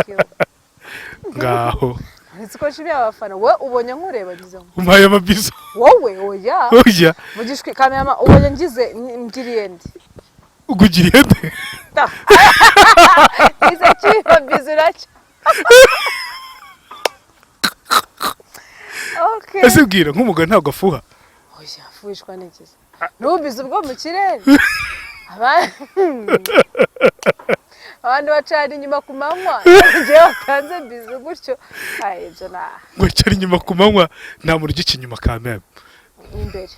you. Ngaho. Nitsiko shiri abafana. We ubonye nkureba gizo. Umpaye amabizo. Wowe oya. Oya. Mugishwe kamera ubonye ngize ngiriye ndi. Ugiriye nde? Ize chiba bizuracha. Okay. Ese bwira nk'umugabo ntabwo afuha. Oya afushwa n'ikiza. Nubize ubwo mu kirere. Abantu bacana inyuma ku manywa ngiye batanze bize gutyo ibyo ngo cyari inyuma ku manywa nta muntu ugica inyuma kamera imbere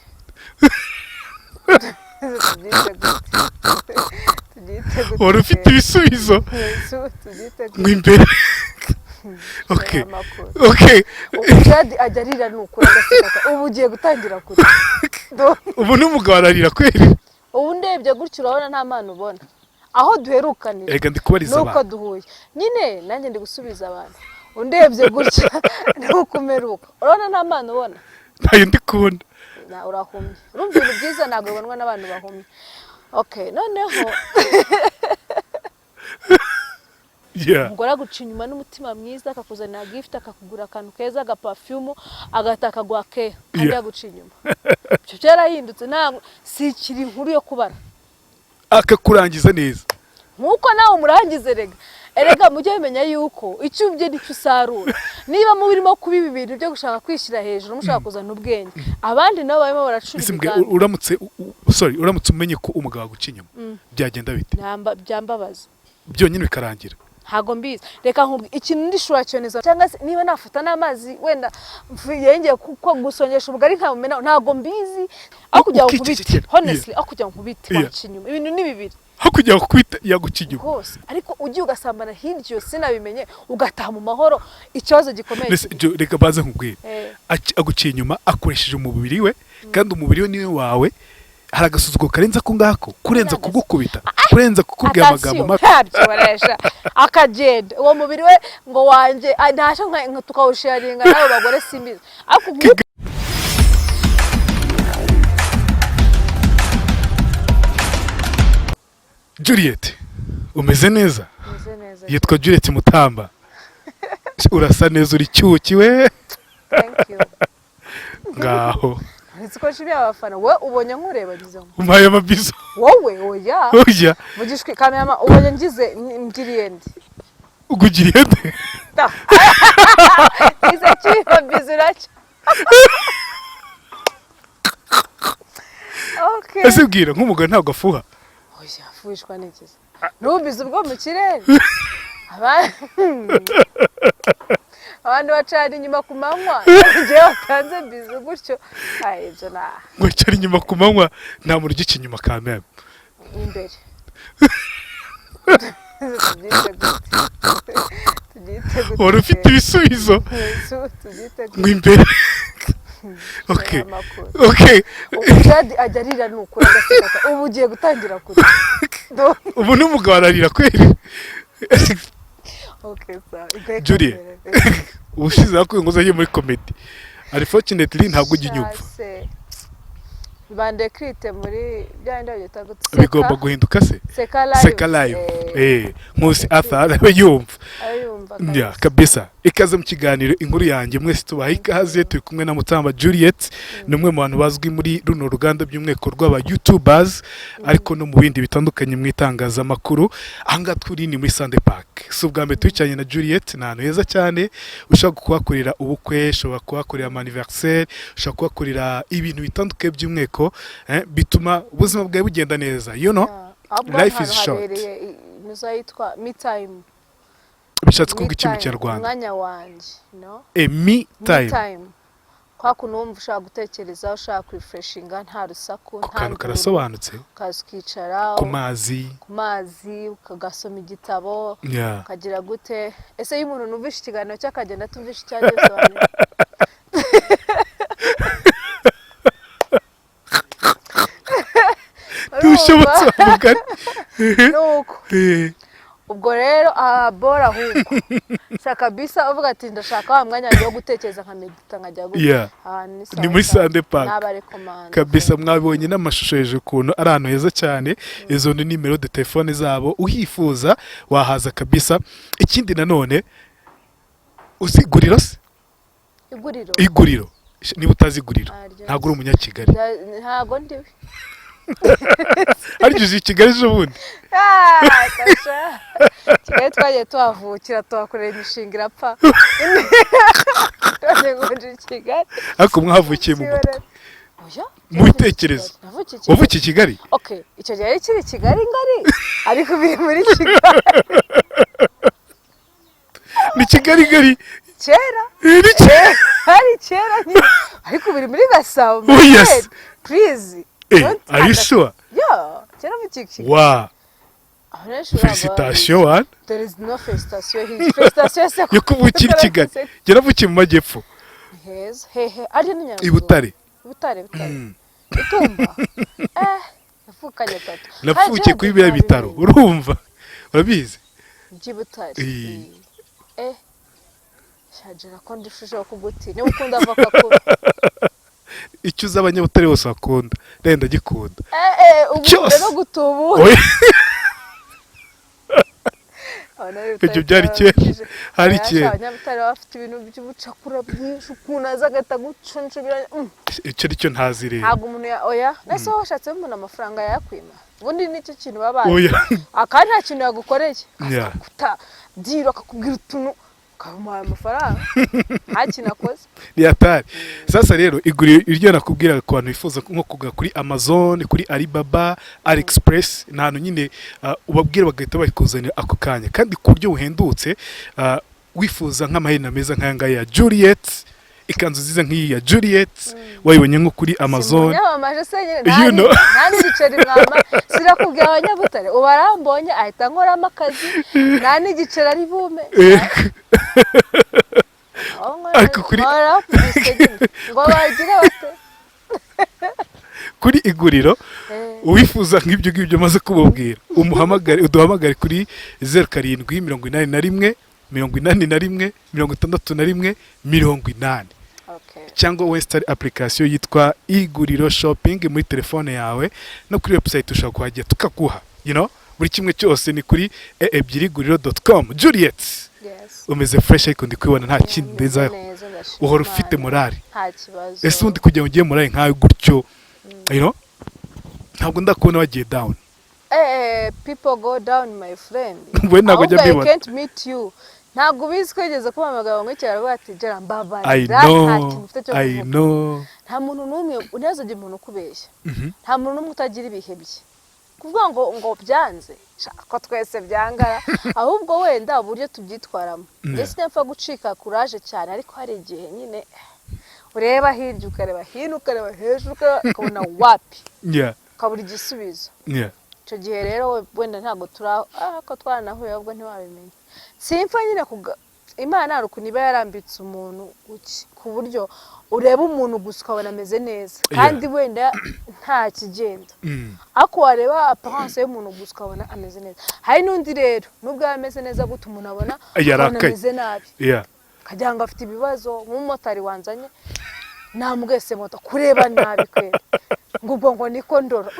wari ufite ibisubizo ngo imbere okay Jadi ajarira nuko agasekata ubu ugiye gutangira kure ubu n'umugabo ararira kweri ubu ndebye gutyo urabona nta mpano ubona aho duherukanira ega ndikubariza abantu nuko duhuye nyine nanjye ndi gusubiza abantu undebye gutya nuko umeruka urabona nta mpano ubona ntayo ndi kubona na urahumye urumva ibintu byiza ntabwo bibonwa n'abantu bahumye okay noneho umugore aguca inyuma n'umutima mwiza akakuzanira gift akakugura akantu keza agaperfume agataka gwa ke kandi aguca inyuma cyo cyarahindutse ntabwo si kiri inkuru yo kubara akakurangiza neza nkuko nawe umurangize erega mujye bimenya yuko icyubye nicyo usarura niba mu birimo kubiba ibintu byo gushaka kwishira hejuru mushaka kuzana ubwenge abandi nabo barimo baracura ibiganda uramutse umenye ko umugabo aguca inyuma byagenda bite byambabaza byonyine bikarangira ntago mbizi reka ikintu ndishura cyoneza cyangwa niba nafata n'amazi wenda yengeye kuko gusongesha ubugari nkamumena ntago mbizi aho kujya nkubite honestly aho kujya nkubite waca inyuma ibintu ni bibiri aho kujya kwita yaguca inyuma rwose ariko ugiye ugasambana hiryo sinabimenye ugataha mu mahoro ikibazo gikomeye reka baze nkubwire aguciye inyuma akoresheje umubiri we kandi umubiri we niwe wawe hari agasuzuguro karenza ko ngako kurenza kugukubita kurenza kukubwira amagambo mabi byabyoresha akagenda uwo mubiri we ngo wanje ntasho nka tukawusharinga nawe bagore simbiza Juliet umeze neza yitwa Juliet Mutamba urasa neza uri cyuki we thank you ngaho nitsiko shiri abafana we ubonye nkureba gizo umpaye amabizo wowe oya mugishwe kamera ubonye ngize ngiriye ndi ugiriye nde ize chiba bizuracha okay ese bwira nk'umugabo ntabwo afuha oya afushwa n'ikiza nubize ubwo mu kirere abantu bacana inyuma ku manywa ngiye batanze bize gutyo ibyo ngo cyari inyuma ku manywa nta muntu ugica inyuma kamera imbere wari ufite ibisubizo ngo imbere okay Jadi ajarira nuko agasekata ubu ugiye gutangira kure ubu n'umugabo ararira kweri okay Julie ushize akuye ngo uzaye muri comedy unfortunately ntabwo ujya inyumva bande krite muri byanda byo gutse bigomba guhinduka se seka live nkusi Arthur yumva ya kabisa ikaze mu kiganiro inkuru yanjye mwese tubaha ikaze turi kumwe na Mutamba Juliet numwe mu bantu bazwi muri runo ruganda by'umweko rw'aba YouTubers ariko no mu bindi bitandukanye mu itangazamakuru anga turi ni muri Sunday Park so bwa mbere twicanye na Juliet n'ahantu heza cyane ushaka kuhakorera ubukwe ushaka kuhakorera anniversaire ushaka kuhakorera ibintu bitandukanye by'umweko bituma ubuzima bwawe bugenda neza life is short nuzayitwa me time bishatse kuvuga iki mu Kinyarwanda umwanya wanje me time kwa kunumva ushaka gutekereza ushaka refreshinga nta rusaku nta kantu karasobanutse kazikicara ku mazi ukagasoma igitabo ukagira gute ese iyo umuntu numvisha ikiganiro cy'akagenda tumvisha icyagize abantu dushobotse mugari nuko ubwo rero bora ahubwo shaka bisa uvuga ati ndashaka wa mwanya wo gutekereza nka medita nkajya ni muri Sunday Park n'abarekomanda kabisa. Mwabonye n'amashusho hejuru ukuntu ari ahantu heza cyane. Izo ni nimero de telefone zabo, uhifuza wahaza kabisa. Ikindi nanone uziguriro se iguriro niba utazi iguriro ntabwo uri umunyakigali. ntabwo ndiwe ariko Kigali ejo bundi Kigali twagiye tuhavukira tuhakorera imishinga irapfa. ariko mwahavukiye mu mutwe mu bitekerezo. wavukiye Kigali? icyo gihe kiri Kigali ngari ariko biri muri Kigali. ni Kigali ngari kera hari kera ariko biri muri Gasabo. Please are you sure? kera vukiye Kigali. Wow, félicitations one. There is no félicitation here. Félicitation yo kuvukira Kigali. Yaravukiye mu majyepfo. Hehe ari ni Nyarugunga. Ibutare. Itumba. Navukanye tatu. Navukiye kuri bya bitaro. Urumva? Urabizi? By'Ibutare. Shajira ko ndishuje kuguti. Ni ukunda avoka ko. Icyo uzabanyabutare bose bakunda. Renda gikunda. Ubu no gutubu. Ibyo byari kera. Hari kera. Abanyabutare bafite ibintu by'ubucakura byinshi ukunaza agata gucuncubira. Icyo nicyo ntazi rero. Ntabwo umuntu nase washatse umuntu amafaranga yakwima. Ubundi nicyo kintu babaye. Akandi nta kintu yagukoreye. Kuta diro akakubwira utuntu kamuhaye amafaranga hakinakoze ni atari. Sasa rero iguriro iryo nakubwira ku bantu bifuza nko kugura kuri Amazon, kuri Alibaba, AliExpress, ntantu nyine ubabwira bagahita bakuzanira ako kanya kandi ku buryo buhendutse. Wifuza nk'amahena meza nk'aya ngaya ya Juliet, ikanzu ziza nk'iyi ya Juliet wayibonye nko kuri Amazon. Nani giceri mwama sirakubwira abanyabutare ubarambonye ahita nkoramo akazi nani giceri ari bume. Ariko kuri ngo bagire bate kuri iguriro uwifuza nk'ibyo ngibyo maze kubabwira uduhamagare kuri 0781 81 61 80 cyangwa Western application yitwa iguriro shopping muri telefone yawe no kuri website ushaka kuhajya tukaguha buri kimwe cyose ni kuri ebyiriguriro.com. Juliet umeze fresh ariko ndi kwibona nta kindi ndezaho uhora ufite morale. Nta kibazo. Ese undi kujya ugiye morale nkawe gutyo ntabwo ndakubona wagiye down. People go down my friend. We ntabwo jya bibona. I can't meet you. Ntabwo bizi kwegeza kuba amagabo ngo cyara batijera mbabara. I know. Nta muntu numwe unezaje umuntu kubeshya. Nta muntu numwe utagira ibihe bye. Kuvuga ngo byanze ko twese byangara ahubwo wenda uburyo tubyitwaramo. Ese nyapfa gucika courage cyane ariko hari igihe nyine ureba hirya ukareba hino ukareba hejuru ukabona wapi. Kaburi igisubizo. Icyo gihe rero wenda ntabwo ko twaranahuye ahubwo ntiwabimenya. Simfa nyine Imana ari ukuntu iba yarambitse umuntu ku buryo ureba umuntu gusa ukabona ameze neza kandi wenda nta kigenda. Ako wareba apparence y'umuntu gusa ukabona ameze neza. Hari n'undi rero nubwo ameze neza gute umuntu abona ameze nabi. Kagira ngo afite ibibazo nk'umumotari wanzanye namwese moto kureba nabi kwera ngo niko ndoro.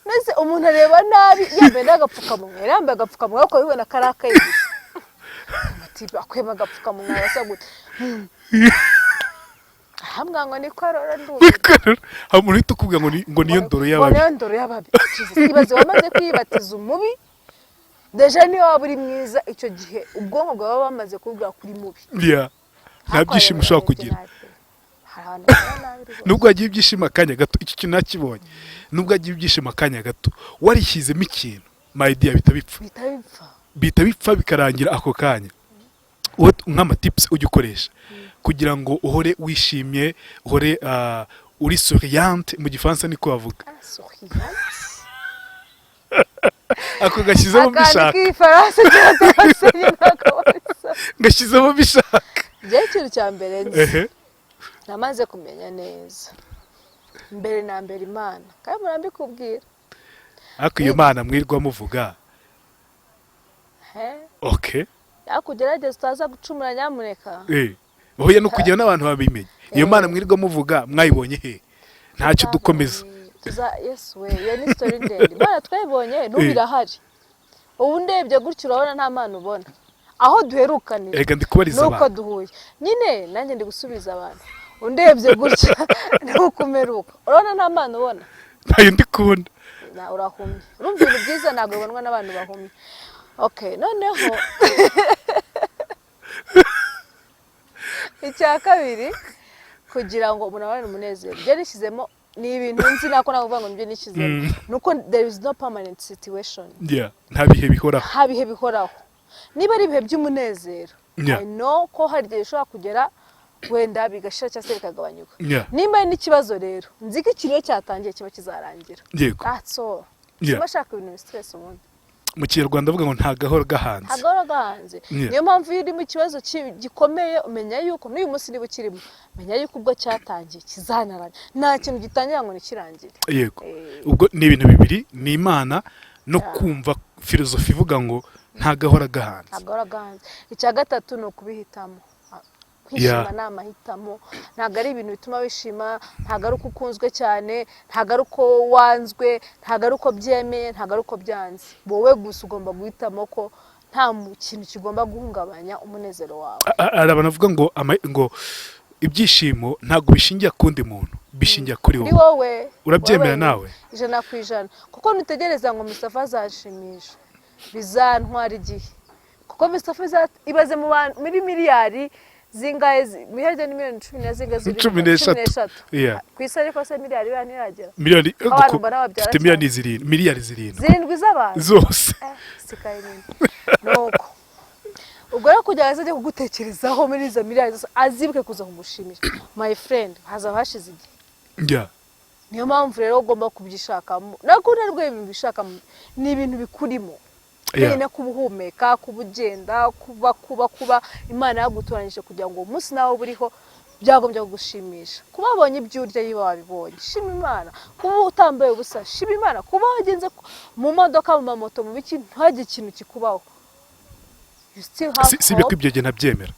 Nese umuntu areba nabi yambaye agapfukamunwa yambaye agapfukamunwa ko bibona karakaye tiba akwema agapfukamunwa yasa gute hamwe ngo niko arora nduwe hamuri tukubwira ngo niyo ndoro y'ababi. Niyo ndoro y'ababi. Ibaze wamaze kwibatiza umubi deja niyo waburi mwiza icyo gihe ubwonko bwawe bamaze kubwira kuri mubi. Nta byishimo ushobora kugira. Nubwo agiye ibyishimo akanya gato iki kintu nakibonye. Nubwo agiye ibyishimo akanya gato warishyizemo ikintu my idea bita bipfa bikarangira ako kanya. Nk'ama tips ujye ukoresha kugira ngo uhore wishimye uhore uri souriante mu gifaransa niko bavuga. Ako gashyizemo bishaka gashyizemo bishaka. Bya kintu cya mbere nzi namaze kumenya neza mbere na mbere Imana kandi murambikubwira ako iyo Mana mwirwa muvuga Okay. Yakugerageza utaza gucumura nyamuneka. Oya no kugira n'abantu babimenye. Iyo Mana mwirirwa muvuga mwayibonye he? Ntacyo dukomeza. Yes we, ya ni story ndende. Mana twayibonye n'ubirahari. Ubu ndebye gutyo urabona nta Mana ubona. Aho duherukanira. Reka ndikubariza abantu. Nuko duhuye. Nyine nanjye ndi gusubiza abantu. Undebye gutyo nukumeruka. Urabona nta Mana ubona. Ntayo ndikunda. Na urahumye. Urumva ibintu byiza ntabwo bibonwa n'abantu bahumye. Okay, noneho icya kabiri kugira ngo umuntu abane umunezero. Byo nishyizemo ni ibintu nzi nako navuga ngo nibyo nishyizemo. Nuko there is no permanent situation. Nta bihe bihoraho. Nta bihe bihoraho. Niba ari ibihe by'umunezero. I know ko hari igihe ushobora kugera wenda bigashira cyangwa se bikagabanyuka. Nimba n'ikibazo rero nzi ko ikiriyo cyatangiye kiba kizarangira. That's all. Bashaka ibintu stress ubundi. Mu Kinyarwanda avuga ngo nta gahoro gahanze. Agahoro gahanze. Niyo mpamvu iyo uri mu kibazo gikomeye umenya yuko n'uyu munsi niba ukirimo menya yuko ubwo cyatangiye kizanaranye. Nta kintu gitangira ngo nikirangire. Yego. Ubwo ni ibintu bibiri, ni Imana no kumva filozofi ivuga ngo nta gahoro gahanze. Agahoro gahanze. Icya gatatu no kubihitamo. Kwishima ni amahitamo, ntabwo ari ibintu bituma wishima, ntabwo ari uko ukunzwe cyane, ntabwo ari uko wanzwe, ntabwo ari uko byemeye, ntabwo ari uko byanze. Wowe gusa ugomba guhitamo ko nta kintu kigomba guhungabanya umunezero wawe. Arabana avuga ngo ibyishimo ntabwo bishingiye kundi muntu, bishingiye kuri wowe. Wowe urabyemera nawe? 100%. Kuko nutegereza ngo Mustafa azashimisha bizantwara igihe. Kuko Mustafa ibaze mu bantu muri miliyari zingahe mihaje ni miliyoni 10 zingahe ziri 13. Kwisa ariko se miliyari baniragera. Miliyari ufite miliyari zirindwi z'abantu zose. Sikaye nini. Nuko ubwo rero kujya azaje kugutekerezaho muri izo miliyari zose azibuke kuza kumushimisha. My friend haza hashize igihe. Niyo mpamvu rero ugomba kubyishakamo. Nako narwe ibintu bishakamo ni ibintu bikurimo. Kene kubuhumeka, kubugenda, kuba Imana yagutoranyije kugira ngo umunsi nawe buriho byagombye kugushimisha. Kuba abonye ibyurya yiba wabibonye, shima Imana. Kuba utambaye ubusa, shima Imana. Kuba wagenze mu modoka mu mamoto mu biki ntaje ikintu kikubaho. Si byo kwibyo gena byemera.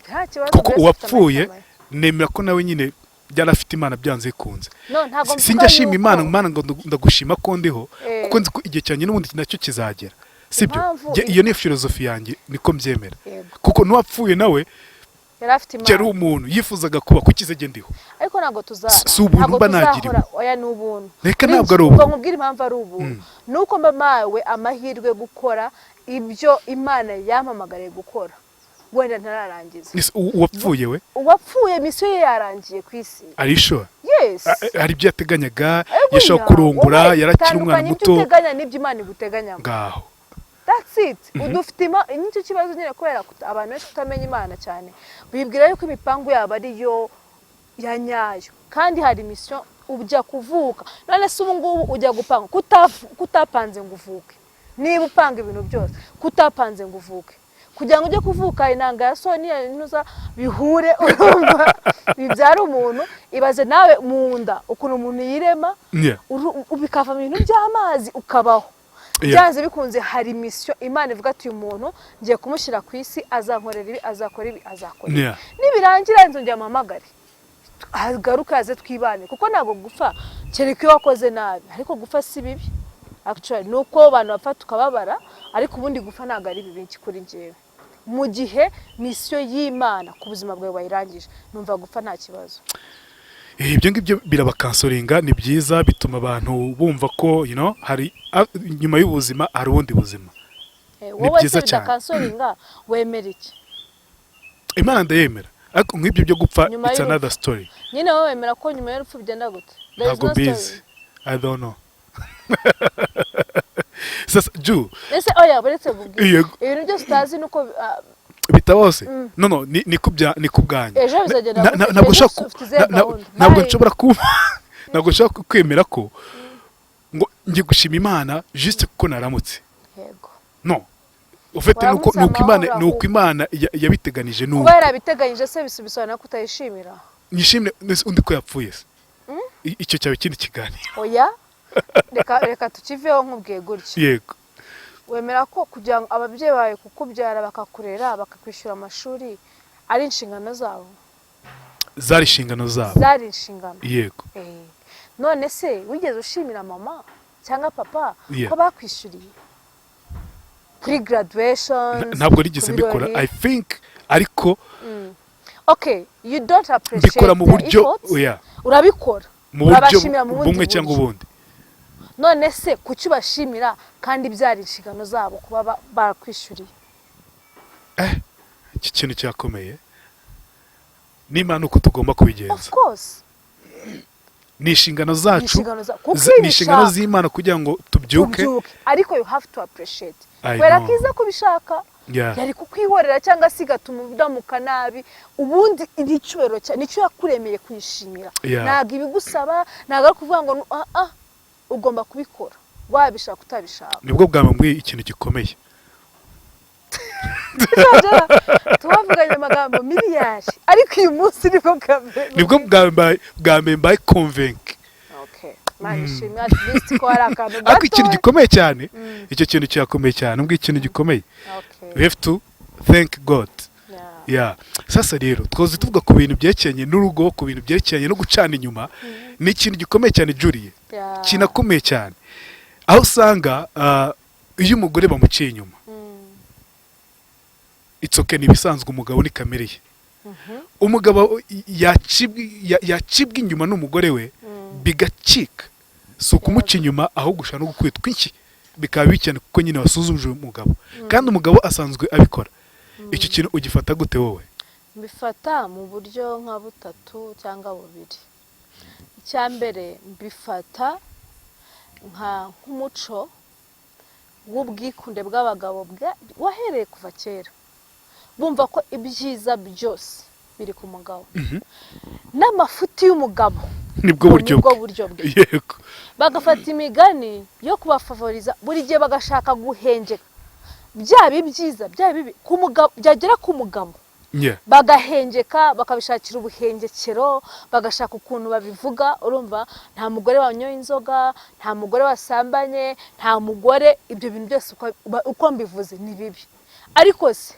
Nta kibazo. Kuko uwapfuye nemera ko nawe nyine byarafite Imana byanze ikunze. Sinjashima Imana ngo ndagushima ko ndiho kuko nzi ko igihe cyanye n'ubundi nacyo kizagera. Sibyo? Iyo ni filozofi yanjye niko mbyemera. Kuko nuwapfuye nawe yarafite Imana. Cyari umuntu yifuzaga kuba kukizege ndiho. Ariko nago tuzara. Si ubuntu mba nagira. Oya n'ubuntu. Reka ntabwo ari ubuntu. Ngo nkubwire impamvu ari ubuntu. Nuko mba mawe amahirwe gukora ibyo Imana yampamagariye gukora. Wenda ntararangiza. Uwapfuye we? Uwapfuye misiyo ye yarangiye ku isi. Ari sure? Yes. Hari ibyo yateganyaga, yashaka kurongora, yarakira umwana muto. Uteganya n'ibyo Imana iguteganya. Ngaho. That's it. Udufite nicyo kibazo nyine kubera abantu benshi kutamenya Imana cyane. Bibwira yuko imipango yabo ari yo ya nyayo. Kandi hari misiyo ujya kuvuka. None se ubu ngubu ujya gupanga kutapanze ngo uvuke. Niba upanga ibintu byose kutapanze ngo uvuke. Kugira ngo ujye kuvuka inanga ya Sonia Ntuza bihure urumva bibyara umuntu ibaze nawe munda ukuntu umuntu yirema ubikava mu bintu by'amazi ukabaho byanze bikunze hari misiyo Imana ivuga ati uyu muntu ngiye kumushyira ku isi azankorera ibi azakora ibi azakora nibirangira nzongera amamagare agaruka yaze twibane kuko ntabwo gupfa kereka iyo wakoze nabi ariko gupfa si bibi actually nuko abantu bapfa tukababara ariko ubundi gupfa ntabwo ari bibi kuri njyewe mu gihe misiyo y'Imana ku buzima bwawe bayirangije numva gupfa nta kibazo. Ibyo ngibyo birabakansoringa ni byiza bituma abantu bumva ko hari nyuma y'ubuzima hari ubundi buzima. Ni byiza cyane. Kansoringa wemera iki? Imana ndayemera. Ariko nk'ibyo byo gupfa it's another story. Nyine wowe wemera ko nyuma y'urupfu bigenda gute? Ntabwo bizi. I don't know. Sasa Ju. Ese oya buretse bubwira. Ibintu byose utazi nuko bitabose. No ni kubganya. Ejo bizagenda. Ntabwo nshobora kuba ntabwo nshobora kwemera ko ngo ngiye gushima Imana juste kuko naramutse. Yego. No. Ufite nuko Imana yabiteganije nuko. Kuba yarabiteganyije se bisubisana ko utayishimira. Nishimire undi ko yapfuye se. Icyo cyawe kindi kiganiro. Oya. Reka tukiveho nkubwiye gutyo. Yego. wemera ko kugira ngo ababyeyi bawe kukubyara bakakurera bakakwishyura amashuri ari inshingano zabo? Zari inshingano zabo. Zari inshingano. Yego. None se wigeze ushimira mama cyangwa papa ko bakwishyuriye kuri graduation? Ntabwo rigeze mbikora, I think, ariko okay, you don't appreciate mbikora mu buryo urabikora mu buryo bumwe cyangwa ubundi. None se kuki bashimira kandi byari inshingano zabo kuba barakwishyuriye? Iki kintu cyakomeye n'Imana uko tugomba kubigenza. Of course. Ni inshingano zacu, ni inshingano z'Imana kugira ngo tubyuke, ariko you have to appreciate. Kwera kiza kubishaka yari kukwihorera cyangwa se gatuma udamuka nabi, ubundi icyubero nicyo yakuremeye kwishimira. Naga ibigusaba, naga kuvuga ngo ugomba kubikora wabishaka utabishaka. Nibwo bwambwiye ikintu gikomeye. Tubavuganye amagambo miliyari, ariko uyu munsi nibwo bwambaye mbaye convinc. Okay, manishimye at least ko ari akantu gato. Ariko ikintu gikomeye cyane, icyo kintu cyakomeye cyane, mbwo ikintu gikomeye. We have to thank God. Sasa rero twoze tuvuga ku bintu byerekeranye n'urugo, ku bintu byerekeranye no gucana inyuma, ni ikintu gikomeye cyane Julie. Kinakomeye cyane. Aho usanga iyo umugore bamuciye inyuma, it's okay, nibisanzwe umugabo ni kamere ye. Umugabo yacibwa inyuma n'umugore we bigacika, so kumuca inyuma aho gushana no gukwitwa iki bikaba bikene kuko nyine wasuzumje umugabo, kandi umugabo asanzwe abikora. Icyo kintu ugifata gute wowe? Mbifata mu buryo nka butatu cyangwa bubiri. Icyambere mbifata nk'umuco w'ubwikunde bw'abagabo wahereye kuva kera, bumva ko ibyiza byose biri ku mugabo, n'amafuti y'umugabo nibwo buryo bwe. Yego. Bagafata imigani yo kubafavoriza, buri gihe bagashaka guhengeka byaba ibyiza byaba bibi ku mugabo, byagera ku mugabo bagahengeka, bakabishakira ubuhengekero, bagashaka ukuntu babivuga. Urumva, nta mugore wanyoye inzoga, nta mugore wasambanye, nta mugore, ibyo bintu byose uko mbivuze ni bibi. Ariko se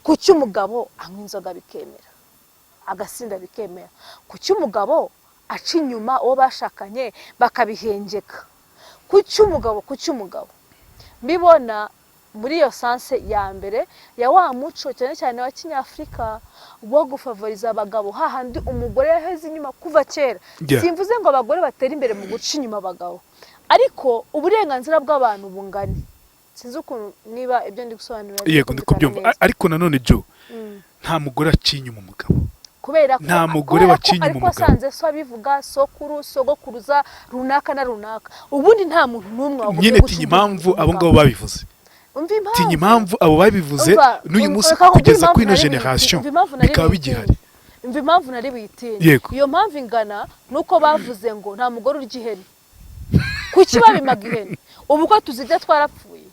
kuki umugabo anywa inzoga bikemera, agasinda bikemera? Kuki umugabo aca inyuma uwo bashakanye bakabihengeka? Kuki umugabo mbibona muri iyo sanse ya mbere ya wa muco cyane cyane wa Kinyafrika wo gufavoriza abagabo, hahandi umugore yaheze inyuma kuva kera. Simvuze ngo abagore batera imbere mu guca inyuma abagabo, ariko uburenganzira bw'abantu bungane. Sinzi ukuntu niba ibyo ndi gusobanura. Yego, ndi kubyumva, ariko nanone Jo, nta mugore aciye inyuma umugabo. Kubera ko nta mugore waciye inyuma umugabo. Ariko sanze so bivuga sokuru sogokuruza runaka na runaka, ubundi nta muntu numwe wavuze nyine tinyi impamvu abo ngabo babivuze. Tinyi impamvu abo babivuze n'uyu munsi kugeza ku ino generation bikaba bigihari. Imva impamvu nari bitinye. Iyo mpamvu ingana nuko bavuze ngo nta mugore urya ihene. Kuki babimaga ihene? Ubu ko tuzijya twarapfuye.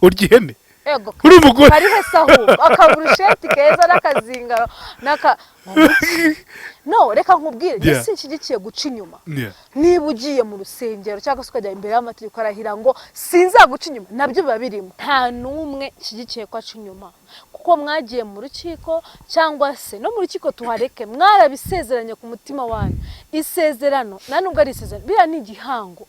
Urya ihene? Ego. Uri umugore. Hari hesaho akaburusheti keza n'akazinga naka. No, reka nkubwire, ese nshyigikiye guca inyuma. Niba ugiye mu rusengero cyangwa se ukajya imbere y'amategeko arahira ngo sinzaguca inyuma, nabyo biba birimo. Nta numwe nshyigikiye ko aca inyuma, kuko mwagiye mu rukiko cyangwa se no mu rukiko tuhareke, mwarabisezeranye ku mutima wanyu. Isezerano nubwo ari isezerano, bira ni igihango.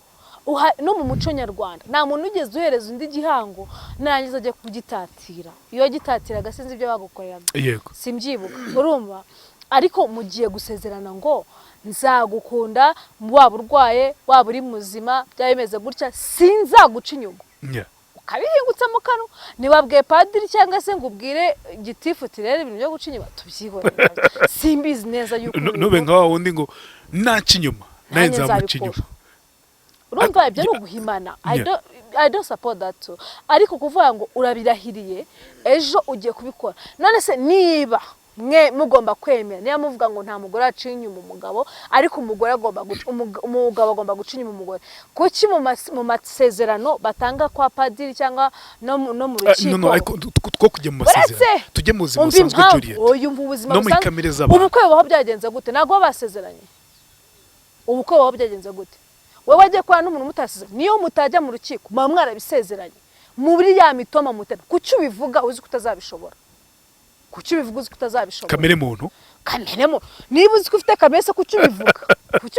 No mu muco nyarwanda nta muntu ugeze uhereza undi gihango narangiza ajye kugitatira. Iyo gitatira gasinzi ibyo bagukoreraga. Yego. Simbyibuka. Urumva? Ariko mugiye gusezerana ngo nzagukunda, waba urwaye waba uri muzima, byabimeze gutya, sinzaguca inyuma. Ukabihingutsa mu kanwa, nibabwiye padiri cyangwa se ngubwire gitifu tirere ibintu byo guca inyuma, tubyihore. Simbizi neza yuko nube nkaho wundi ngo naca inyuma naye nzamuca inyuma. Urumva ibyo ari uguhimana. I don't support that too. Ariko kuvuga ngo urabirahiriye ejo ugiye kubikora, none se niba mwe mugomba kwemera, niya muvuga ngo nta mugore aciye inyuma umugabo, ariko umugore agomba umugabo agomba guca inyuma umugore, kuki mu masezerano batanga kwa padiri cyangwa no mu rukiko? No, ariko two kujya mu masezerano tujye mu buzima busanzwe Juliet. Uyumva ubuzima busanzwe. Ubukwe baho byagenze gute? Nago basezeranye. Ubukwe baho byagenze gute? wewe wagiye kwa n'umuntu mutasize niyo mutajya mu rukiko mwarabisezeranye muri ya mitoma mutera kuki ubivuga uzi kutazabishobora kuki ubivuga uzi kutazabishobora kamere muntu niba uzi ko ufite kamere se kuki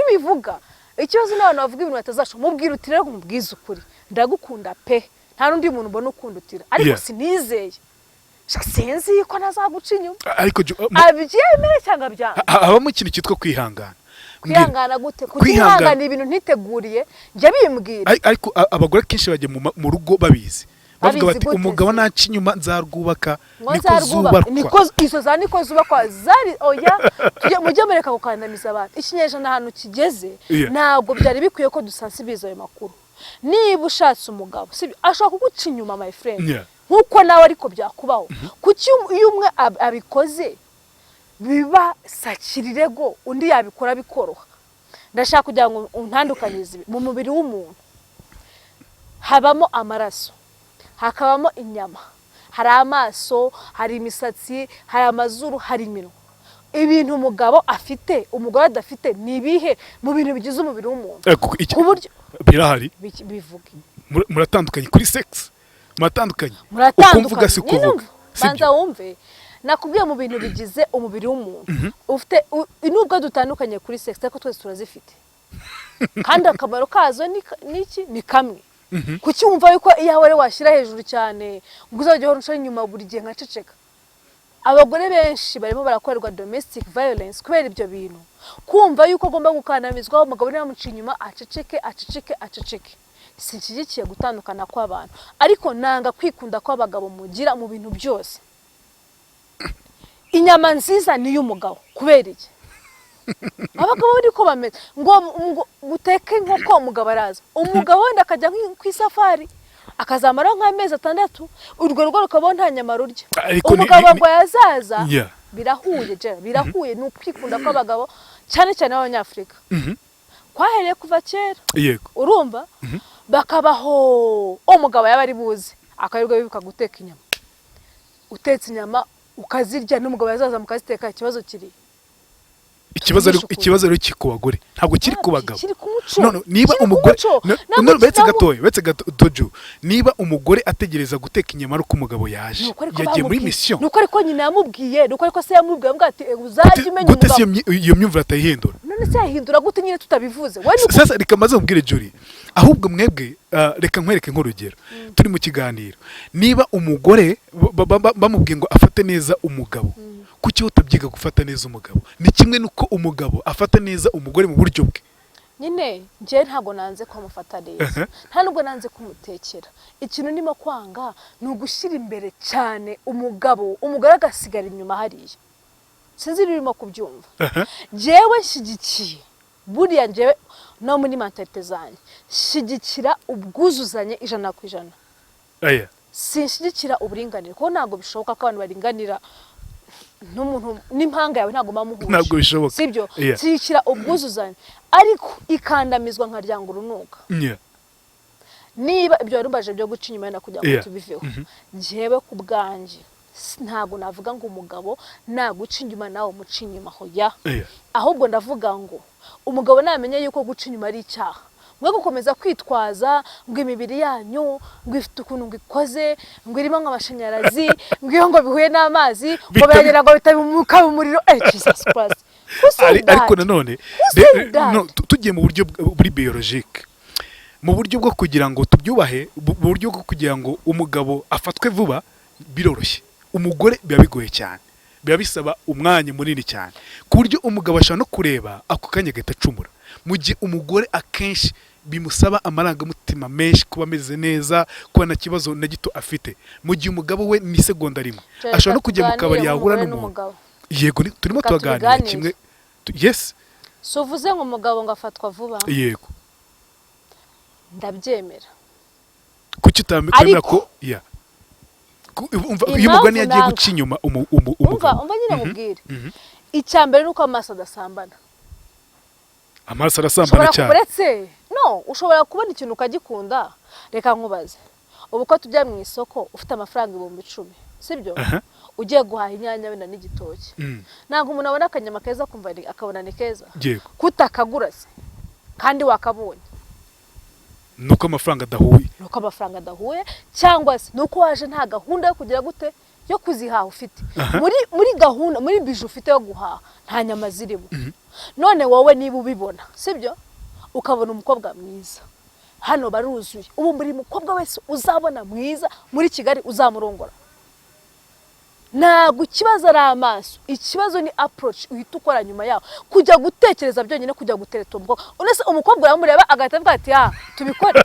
ubivuga ikibazo n'abantu bavuga ibintu batazashobora mubwira uti rero mubwize ukuri ndagukunda pe nta n'undi muntu mbona ukundutira ariko sinizeye sinzi ko nazaguca inyuma ariko abyemere cyangwa byanga habamo ikintu cyitwa kwihangana gute kwihangana ibintu ntiteguriye njya bimbwira ariko abagore kenshi bajya mu rugo babizi bavuga bati umugabo naca inyuma nzarwubaka niko izo za niko zubakwa zari oya mujye mureka gukandamiza abantu ikinyejana ahantu kigeze ntabwo byari bikwiye ko dusansibiza ayo makuru niba ushatse umugabo ashobora kuguca inyuma my friend nkuko nawe ariko byakubaho kuki iyo umwe abikoze biba sakirirego undi yabikora bikoroha ndashaka kugira ngo untandukanize mu mubiri w'umuntu habamo amaraso hakabamo inyama hari amaso hari imisatsi hari amazuru hari iminwa ibintu umugabo afite umugore adafite nibihe mu bintu bigize umubiri w'umuntu ku buryo birahari bivuge muratandukanye kuri sex muratandukanye ukumvuga si kuvuga banza wumve nakubwiye mu bintu bigize umubiri w'umuntu ufite nubwo dutandukanye kuri sex ariko twese turazifite kandi akamaro kazo ni kamwe kuki wumva yuko iyawe washyira hejuru cyane ngo uzajya uhora ushaka inyuma buri gihe nkaceceka abagore benshi barimo barakorerwa domestic violence kubera ibyo bintu kumva yuko agomba gukandamizwa umugabo niba amuca inyuma aceceke sinshyigikiye gutandukana kw'abantu ariko nanga kwikunda kw'abagabo mugira mu bintu byose inyama nziza ni y'umugabo kubera iki abagabo niko bameze ngo muteke nk'uko umugabo araza umugabo wenda akajya ku isafari akazamara nk'amezi 6 urwo rugo rukabaho nta nyama rurya umugabo ngo yazaza birahuye ni ukwikunda kw'abagabo cyane cyane b'abanyafurika kwahereye kuva kera urumva bakabaho umugabo yaba ari buze akarirwa bibuka guteka inyama utetse inyama ukazirya n'umugabo yazaza mukaziteka ikibazo kiri ikibazo rero ku bagore ntabwo kiri ku bagabo none niba umugore betse gatojo niba umugore ategereza guteka inyama ari uko umugabo yaje yagiye muri mission nuko ariko nyina yamubwiye nuko ariko se yamubwiye ngo ati uzajye umenya umugabo iyo myumvire atayihindura none se yahindura gute nyine tutabivuze sasa reka maze ubwire Juri ahubwo mwebwe reka nkwereke nk'urugero turi mu kiganiro niba umugore bamubwiye ngo afate neza umugabo kuki utabyiga gufata neza umugabo ni kimwe nuko umugabo afata neza umugore mu buryo bwe nyine nje ntago nanze ko amufata neza nta nubwo nanze kumutekera ikintu ndimo kwanga ni ugushyira imbere cyane umugore agasigara inyuma hariya sinzi birimo kubyumva jewe nshyigikiye buriya njewe no muri mentalite zanjye shyigikira ubwuzuzanye 100%. Sinshigikira uburinganire kuko ntago bishoboka ko abantu baringanira n'umuntu n'impanga yawe ntago mamuhuje ntabwo bishoboka sibyo shyigikira ubwuzuzanye ariko ikandamizwa nkaryanga urunuka niba ibyo warumbaje byo guca inyuma na kujya ngo tubiveho jewe ku bwanje ntago navuga ngo umugabo naguca inyuma nawe muca inyuma hoya ahubwo ndavuga ngo umugabo namenye yuko guca inyuma ari icyaha mwe gukomeza kwitwaza ngo imibiri yanyu ngo ifite ukuntu ngo ikoze ngo irimo nk'amashanyarazi ngo bihuye n'amazi ngo biragera ngo bitabimuka mu muriro Jesus Christ ariko nanone tugiye mu buryo buri biologique mu buryo bwo kugira ngo tubyubahe mu buryo bwo kugira ngo umugabo afatwe vuba biroroshye umugore biba bigoye cyane biba bisaba umwanya munini cyane ku buryo umugabo ashaka no kureba ako kanya gahita acumura mu gihe umugore akenshi bimusaba amarangamutima menshi kuba ameze neza kuba nta kibazo na gito afite mu gihe umugabo we ni segonda rimwe ashobora no kujya mu kabari yahura n'umuntu yego turimo tuganira kimwe yes so uvuze ngo umugabo ngo afatwa vuba yego ndabyemera kuki utamenya ko ya iyo umugore yagiye guca inyuma umva nyine mubwire icyambere nuko amaso adasambana amaso arasambana cyane uretse no ushobora kubona ikintu ukagikunda reka nkubaze ubu ko tujya mu isoko ufite amafaranga 10,000 sibyo ugiye guhaha inyanya wenda n'igitoki ntabwo umuntu abona akanyama keza kumva akabona ni keza kutakagura se kandi wakabonye nuko amafaranga adahuye cyangwa se nuko waje nta gahunda yo kugira gute yo kuzihaha ufite muri gahunda muri bije ufite yo guhaha nta nyama zirimo none wowe niba ubibona sibyo ukabona umukobwa mwiza hano baruzuye ubu muri mukobwa wese uzabona mwiza muri Kigali uzamurongora ntabwo ikibazo ari amaso ikibazo ni approach uhita ukora nyuma yaho kujya gutekereza byonyine kujya gutereta umukobwa unese umukobwa yamureba agahita avuga ati tubikore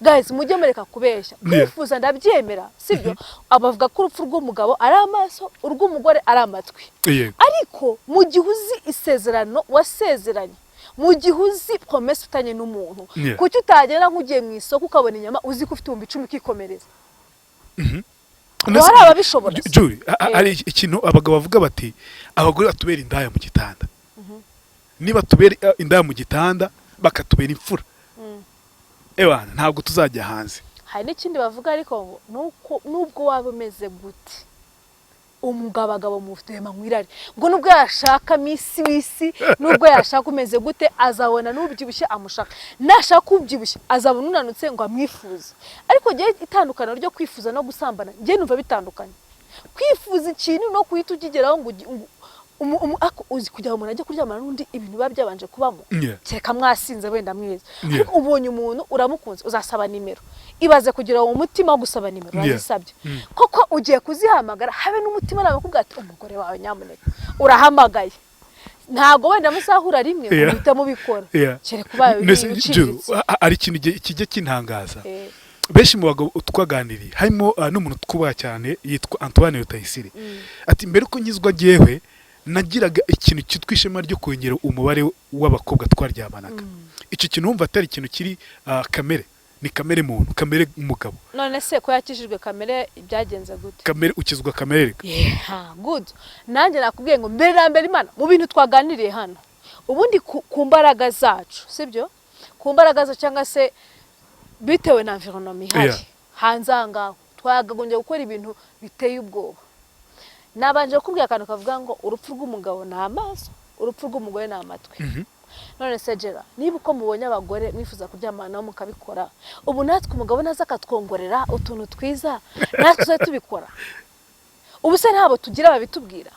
guys mujye mureka kubeshya kwifuza ndabyemera sibyo abavuga ko urupfu rw'umugabo ari amaso urw'umugore ari amatwi ariko mu gihe uzi isezerano wasezeranye mu gihe uzi promesse utanye n'umuntu kuki utagenda nk'ugiye mu isoko ukabona inyama uzi ko ufite 10 ukikomereza wari ababishobora Juri ari ikintu abagabo bavuga bati abagore batubera indaya mu gitanda niba tubera indaya mu gitanda bakatubera imfura ebana ntabwo tuzajya hanze hari n'ikindi bavuga ariko nubwo waba umeze gute umugabo mufitema mwirari ngo nubwo yashaka misi nubwo yashaka umeze gute azabona n'ubyibushye amushaka nashaka ubyibushye azabona unanutse ngo amwifuze ariko gihe itandukana ryo kwifuza no gusambana ngiye numva bitandukanye kwifuza ikintu no kuhita ukigeraho ngo uzi kujya umuntu ajya kuryamana n'undi ibintu babyabanje kubamo cyeka mwasinze wenda mwiza ariko ubonye umuntu uramukunze uzasaba nimero ibaze kugira uwo mutima wo gusaba nimero bazisabye koko ugiye kuzihamagara habe n'umutima nawe kubwira ati umugore wawe nyamuneka urahamagaye ntago wenda musahura rimwe uhita mubikora cyere kubaye ari ikintu kijye kintangaza benshi mu bagabo twaganiriye harimo n'umuntu twubaha cyane yitwa Antoine Rutayisire ati mbere ko nkizwa giyewe nagiraga ikintu cyitwishema ryo kongera umubare w'abakobwa twaryamanaga icyo kintu umva atari ikintu kiri kamere ni kamere muntu kamere umugabo none se ko yakishijwe kamere byagenze gute kamere ukizwa kamere good nanjye nakubwiye ngo mbere na mbere Imana mu bintu twaganiriye hano ubundi ku mbaraga zacu sibyo ku mbaraga zacu cyangwa se bitewe na environment ihari hanze ngaho twagagombye gukora ibintu biteye ubwoba nabanje kubwira akantu kavuga ngo urupfu rw'umugabo na amaso urupfu rw'umugore na amatwi none se Jera niba uko mubonye abagore mwifuza kuryamana nabo mukabikora ubu natwe umugabo naza akatwongorera utuntu twiza natwe tubikora ubu se ntabo tugira babitubwira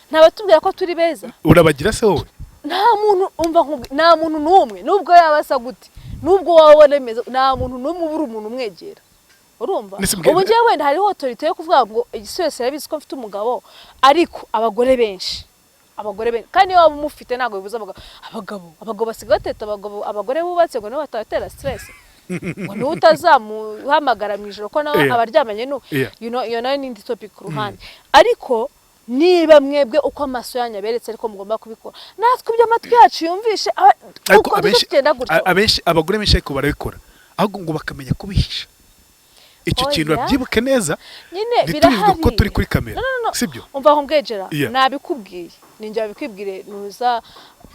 ntabatubwira ko turi beza urabagira se wowe nta muntu umva nta muntu numwe nubwo yabasa gute nubwo wabone meza nta muntu numwe ubura umuntu umwegera urumva ubu ngiye wenda hari autorité yo kuvuga ngo igiswese yabizi ko mfite umugabo ariko abagore benshi kandi waba umufite ntago bibuza abagabo basigaye bateta abagore bubatse ngo no batatera stress ngo no utazamuhamagara mu ijoro ko nawe abaryamanye no you know n'indi topic ruhande ariko niba mwebwe uko amaso yanyu aberetse ariko mugomba kubikora natwe by'amatwi yacu yumvishe uko dutenda gutyo abenshi abagore benshi ariko barabikora ahubwo ngo bakamenya kubihisha icyo kintu babyibuke neza nyine birahari ko turi kuri kamera sibyo umva aho ngejera nabikubwiye ninjye babikwibwire nuza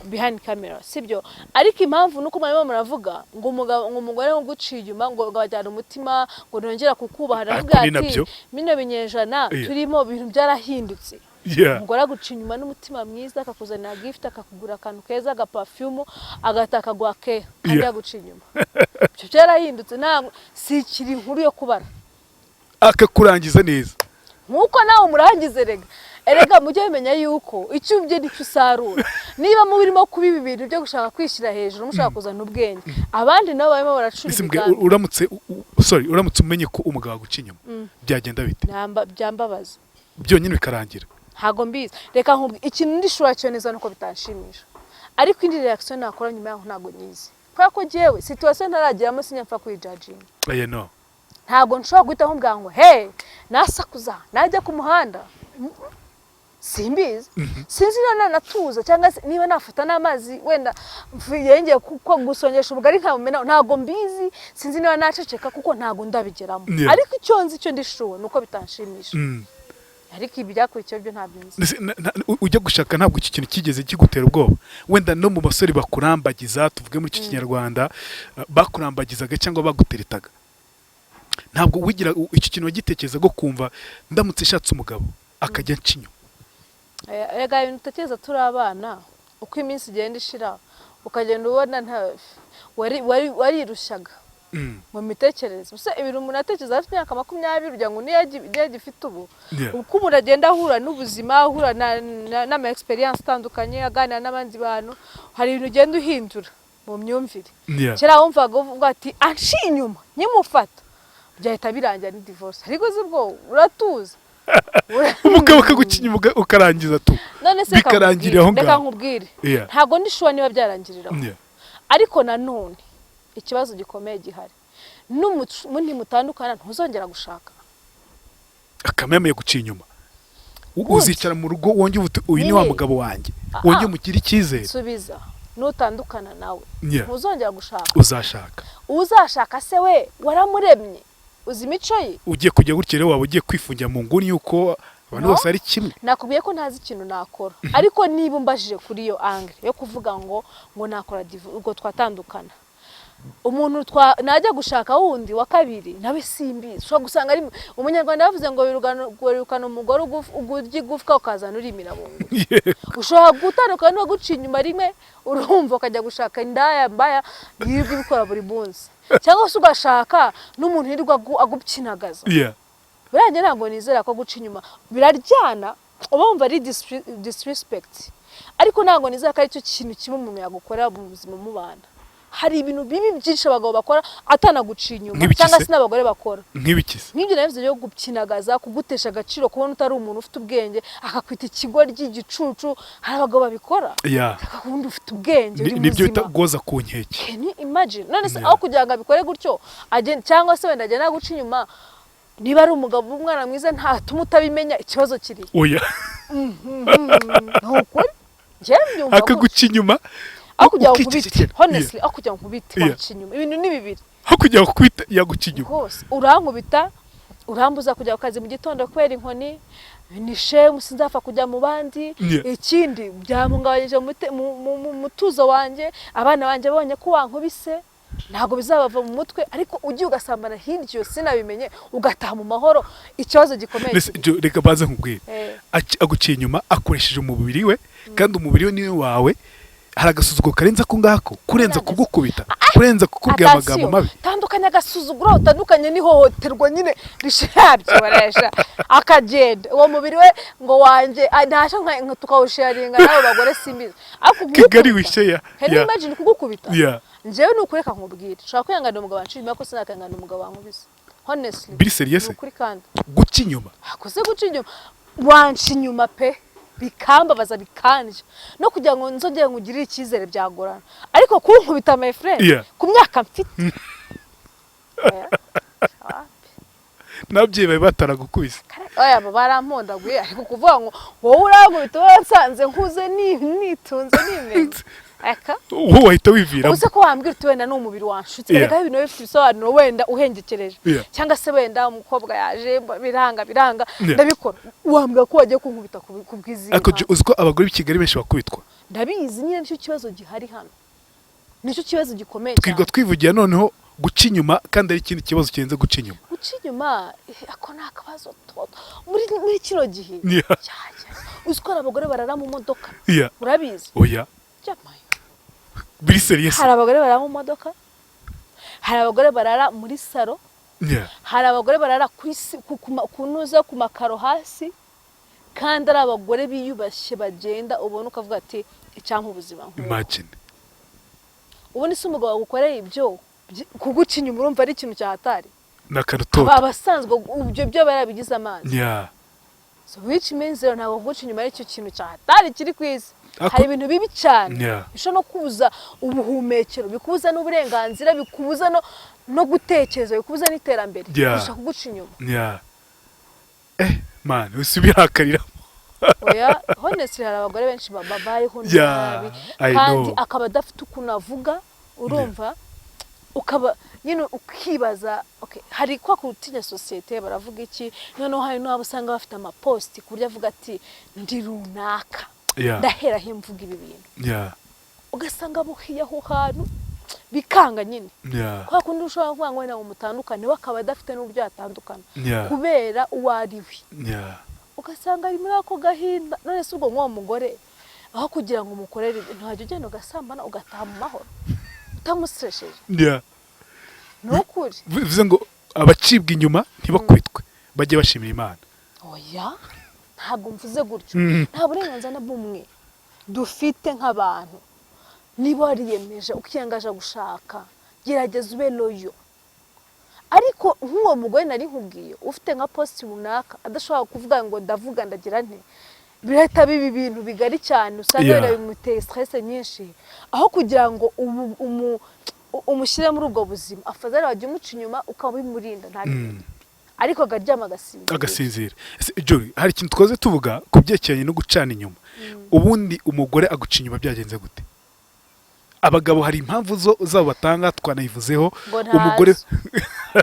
behind camera sibyo ariko impamvu nuko mama muravuga ngo umugore ngo guciye inyuma ngo bajyana umutima ngo nongera kukubahana n'ubwati mino binyejana turimo ibintu byarahindutse umugore guciye inyuma n'umutima mwiza akakuzanira gift akakugura akantu keza ga perfume agataka gwa ke kandi yaguciye inyuma cyo cyarahindutse ntabwo si kiri nkuru yo kubara akakurangiza neza nkuko nawe umurangize erega mujye bimenya yuko icyo ubye nicyo usarura niba mubirimo kubiba ibintu byo gushaka kwishira hejuru mushaka kuzana ubwenge abandi nabo barimo baracurika uramutse umenye ko umugabo aguca inyuma byagenda bite byambabaza byonyine bikarangira ntago mbizi reka nkubwi ikintu ndishura cyoneza nuko bitanshimisha ariko indi reaction nakora nyuma yaho ntago nyizi kubera ko jewe situation ntaragiramo sinyapfa kwijudging ntago nshobora guhita nkubwira ngo hey nasakuza najya ku muhanda simbizi sinzi natuza cyangwa niba nafata n'amazi wenda yengeye kuko gusongesha ubugari nkamumena ntago mbizi sinzi niba naceceka kuko ntago ndabigeramo ariko icyo nzi cyo ndishuwe nuko bitanshimisha ariko ibyakurikiye byo ntabyo nzi ujya gushaka ntabwo iki kintu kigeze kigutera ubwoba wenda no mu basore bakurambagiza tuvuge muri iki kinyarwanda bakurambagizaga cyangwa baguteretaga ntabwo wigira iki kintu wagitekereza go kumva ndamutse shatse umugabo akajya ncinyo ega ibintu utekereza turi abana uko iminsi igenda ishira ukagenda ubona nta warirushaga mu mitekerereze gusa ibintu umuntu atekereza afite imyaka 20 ugira ngo niyo gifite ubu uko umuntu agenda ahura n'ubuzima ahura n'ama experience atandukanye aganira n'abandi bantu hari ibintu ugenda uhindura mu myumvire kera wumvaga uvuga ati anshi inyuma nyimufata byahita birangira ni divorce ariko zibwo uratuza umugabo akagukinya ukarangiza tu bikarangirira aho ngaho reka nkubwire ntago ndishuwa niba byarangirira ariko nanone ikibazo gikomeye gihari n'umundi mutandukana ntuzongera gushaka akamemeye gucinya inyuma uzicara mu rugo wonge uyu ni wa mugabo wanjye wonge mugira icyizere subiza nutandukana nawe ntuzongera gushaka uzashaka se we waramuremye uzi imico ye ugiye kujya gutya rero waba ugiye kwifungira mu nguni yuko abantu bose ari kimwe nakubwiye ko ntazi ikintu nakora ariko niba umbajije kuri iyo angle yo kuvuga ngo nakora ubwo twatandukana umuntu najya gushaka wundi wa kabiri nawe simbizi ushobora gusanga ari umunyarwanda yavuze ngo wirukana umugore ugurya igufwa ukazana urimira bungu ushobora gutandukana no guca inyuma rimwe urumva ukajya gushaka indaya mbaya yibwe bikora buri munsi cyangwa se ugashaka n'umuntu yirirwa agupyinagaza birangiye ntabwo nizera ko guca inyuma biraryana uba wumva ari disrespect ariko ntabwo nizera ko ari cyo kintu kimwe umuntu yagukorera mu buzima mubana hari ibintu bibi byinshi abagabo bakora atanaguca inyuma cyangwa se n'abagore bakora nk'ibikisi nk'ibyo nabivuze byo gupyinagaza kugutesha agaciro kubona utari umuntu ufite ubwenge akakwita ikigoryi ry'igicucu hari abagabo babikora akakundi ufite ubwenge uri muzima nibyo bitagoza ku nkeke ni imagine none se aho kugira ngo abikore gutyo cyangwa se wenda agenda guca inyuma niba ari umugabo w'umwana mwiza ntatuma utabimenya ikibazo kiri oya ntukuri njyewe mbyumva akaguca inyuma aho kujya nkubite honestly aho kujya nkubite waca inyuma ibintu ni bibiri aho kujya nkubita yaguca inyuma rwose urankubita urambuza kujya ku kazi mu gitondo kwera inkoni ni shemu sinzafa kujya mu bandi ikindi byamuhungabanyije mu mutuzo wanjye abana banjye babonye ko wankubise ntago bizabava mu mutwe ariko ugiye ugasambana hiryo sinabimenye ugataha mu mahoro ikibazo gikomeye reka baze nkubwire aguciye inyuma akoresheje umubiri we kandi umubiri we niwe wawe hari agasuzuguro karenza ko ngako kurenza kugukubita kurenza kukubwira amagambo mabi tandukanye agasuzuguro utandukanye n'ihohoterwa nyine rishabye baresha akagenda uwo mubiri we ngo wanje ntasha nka tukawusharinga nawe bagore simbiza Kigali wisheya imagine kugukubita njyewe nukureka nkubwira ushaka kwihangana umugabo wanshimye ko sinakangana umugabo wankubise honestly biri serious ukuri kandi guca inyuma akoze guca inyuma wanca inyuma pe bikambabaza bikanje no kugira ngo nzongere ngugirire icyizere byagorana ariko kunkubita my friend ku myaka mfite nabye baye bataragukubise oya barampondaguye ariko kuvuga ngo wowe urankubita wansanze nkuze nitunze nimenze aka wowe wahita wivira uze ko wambwira uti wenda n'umubiri wanshutse reka ibintu bifite ibisobanuro wenda uhengekereje cyangwa se wenda umukobwa yaje biranga ndabikora wambwira ko wagiye kunkubita kubwizi ako uziko abagore b'Kigali benshi bakubitwa ndabizi nyine nicyo kibazo gihari hano nicyo kibazo gikomeye twirwa twivugiye noneho guca inyuma kandi ari ikindi kibazo kirenze guca inyuma guca inyuma ako ni akabazo muri kino gihe uziko abagore barara mu modoka urabizi oya biri serious hari abagore barara mu modoka hari abagore barara muri saro hari abagore barara kunuza ku makaro hasi kandi ari abagore biyubashye bagenda ubona ukavuga ati icyanka ubuzima imagine ubone se umugabo wagukoreye ibyo kuguca inyuma urumva ari ikintu cyahatari na karutoto abasanzwe ibyo byo barabigize amazi so which means ntabwo kuguca inyuma ari cyo kintu cyahatari kiri kwisi hari ibintu bibi cyane bisho no kubuza ubuhumekero bikubuza n'uburenganzira bikubuza no gutekereza bikubuza n'iterambere bisha kuguca inyuma man usibihakarira oya honestly hari abagore benshi babayeho nabi kandi akaba adafite ukuntu avuga urumva ukaba nyine ukibaza hari kwa kutinya societe baravuga iki noneho hari n'abo usanga bafite amaposti kurya avuga ati ndi runaka ndahera he mvuga ibi bintu ugasanga buhiyaho hantu bikanga nyine kwa kundi ushobora kuvuga ngo wenda umutandukane wakaba adafite n'uburyo atandukana kubera uwariwe ugasanga ari muri ako gahinda none se ubwo nk'uwo mugore aho kugira ngo umukorere ntajya ugenda ugasambana ugataha mu mahoro utamusresheje nukuri bivuze ngo abacibwa inyuma ntibakubitwe bajye bashimira Imana. Oya ntabwo mvuze gutyo nta burenganzira bumwe dufite nk'abantu. Niba wariyemeje ukiyangaje gushaka gerageza ube loyo, ariko nk'uwo mugore nari nkubwiye ufite nka post runaka adashobora kuvuga ngo ndavuga ndagira nte, birahita bibi bintu bigari cyane usanga bimuteye stress nyinshi, aho kugira ngo umushyire muri ubwo buzima afazari wajya umuca inyuma ukabimurinda ntabwo ariko agaryama agasinzira. Jory, hari ikintu twaze tuvuga ku byerekeranye no gucana inyuma. Ubundi umugore aguca inyuma byagenze gute? Abagabo hari impamvu zabo batanga twanayivuzeho. Umugore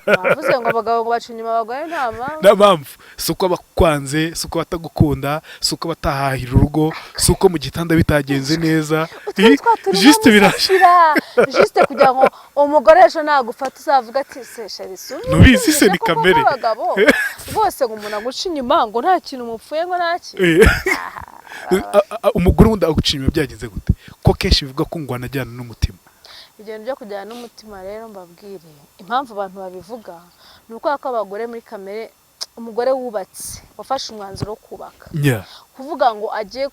bavuze ngo abagabo ngo baca inyuma abagore nta mpamvu, suko bakwanze, suko batagukunda, suko batahahira urugo, suko mu gitanda bitagenze neza. Juste birashira juste kugira ngo umugore ejo nagufata uzavuga ati se sharisu nubizi se ni kamere abagabo bose ngo umuntu aguca inyuma ngo nta kintu umupfuye ngo naki. Umugore wundi aguca inyuma byagenze gute? Ko kenshi bivuga ko ngo anajyana n'umutima. Ibyo byo kujyana n'umutima rero mbabwire impamvu abantu babivuga nuko abagore muri kamere, umugore wubatse wafashe umwanzuro wo kubaka kuvuga ngo agiye